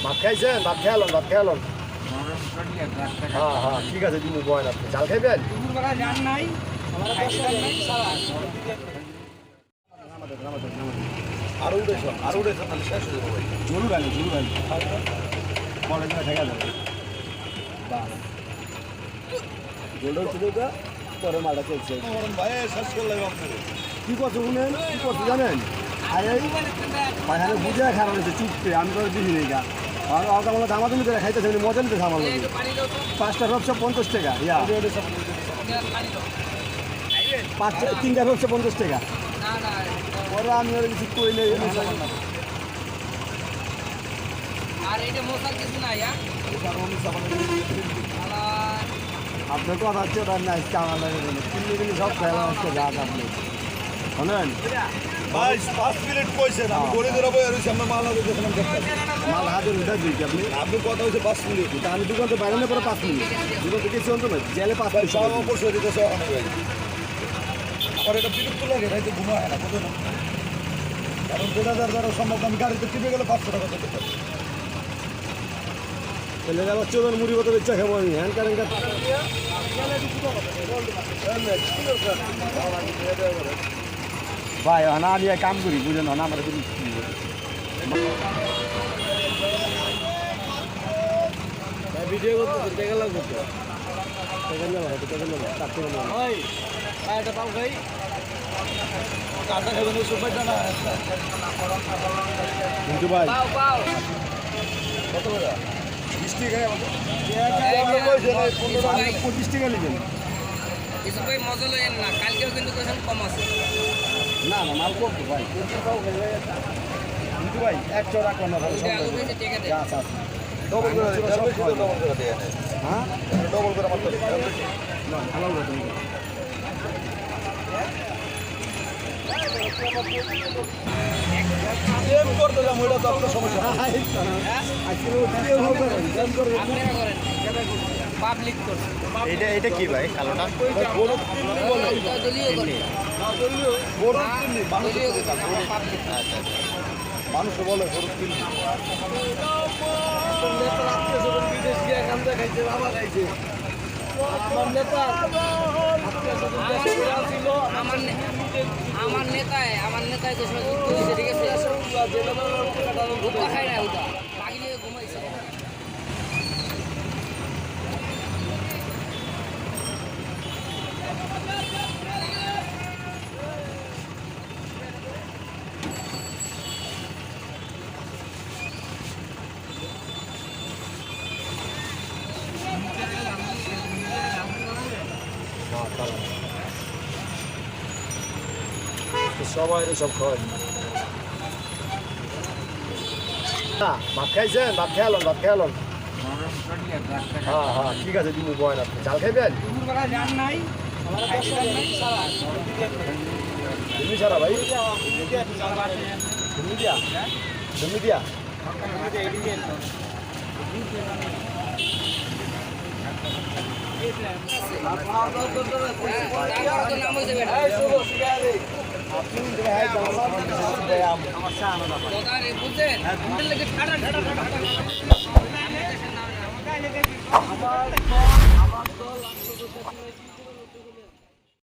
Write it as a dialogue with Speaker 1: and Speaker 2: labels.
Speaker 1: ভাত খাইছেন? ভাত খেয়ালন, ভাত খেয়ালন। হ্যাঁ হ্যাঁ, ঠিক আছে, দিন বয়েন আপনি। চাল খাইবেন? আরো উঠেছ, তাহলে শেষ হয়ে যাবো ভাই। জরু ভ্যালি বলে না ঠেকা যাবে। জলটা ছিল তো পরে মালটা চলছে। ভাই শেষ করলাম আপনাকে। কি করছো শুনেন? কি করছো জানেন? আরে পায়খানে বুঝে খারাপ হয়েছে চুপতে, আমি তো দিই নেই গা। আর আমার দামাদামি করে খাইতেছে, মজা নিতে সামাল লাগে। 5টা ব্যবসা 50 টাকা, ইয়া 3টা ব্যবসা 50 টাকা। পরে আমি আর কিছু কই নেই। আপনার কথা হচ্ছে ওটা নাই, আমার লাগে কিনলে সব খেলা হচ্ছে যা আপনি শোনেন। 5 মিনিট কইছেন, আমি গড়ে ধরে বই রয়েছি, আমরা মাল হাতে দেখলাম। মাল হাতে উঠা দিয়েছি আপনি, আপনার কথা হচ্ছে 5 মিনিট। আমি দোকান তো বাইরে পরে 5 মিনিট, দোকান থেকে কিছু অন্ত নয়, জেলে 5 মিনিট সব অপরশয় দিতেছে অনেক ভাই। আর এটা বিরক্ত লাগে, রাইতে ঘুমা হয় না, কত না। কারণ 2000 দ্বারা সম্ভব, আমি গাড়িতে টিপে গেলে 500 টাকা যেতে পারি। তাহলে আমার চোদন মুড়ি কত ইচ্ছা খাবো আমি, হ্যান্ড কারেন্ট ভাই। না আমি কাম করি বুঝেন না, আমার ভিডিও করতে টাকা লাগবে তো, কিন্তু ভাই কত টাকা? 20 টাকা 25 টাকা নেবেন।
Speaker 2: কিছু ভাই মজা লইেন না, কালকেও কিন্তু কম আছে।
Speaker 1: না না, মাল করতো ভাই, কিন্তু ভাই এক চড়া কর না ভাই। আচ্ছা ডবল করে দিয়ে, হ্যাঁ ডবল করে আমার ভালো কথা। করতে যাবো ওইটা তো আপনার সমস্যা।
Speaker 2: পাবলিক করছে।
Speaker 1: এটা কি ভাই কালোটা? মানুষ বলে গরু কিনলি, বিদেশ গিয়ে গান্দা খাইছে, বাবা খাইছে।
Speaker 2: আমার নেতায় তো ঠিক আছে, খাই না ওটা বাকি ঘুমাইছে।
Speaker 1: সবাই সব খাওয়াই। ভাত খাইছেন? ভাত খেয়ালন, ভাত খেয়ালন। হ্যাঁ হ্যাঁ, ঠিক আছে, দিন বয়েন আপনি। চাল খাইবেন? তুমি ছাড়া ভাই তুমি দিয়া তুমি দিয়া
Speaker 2: বুঝছেন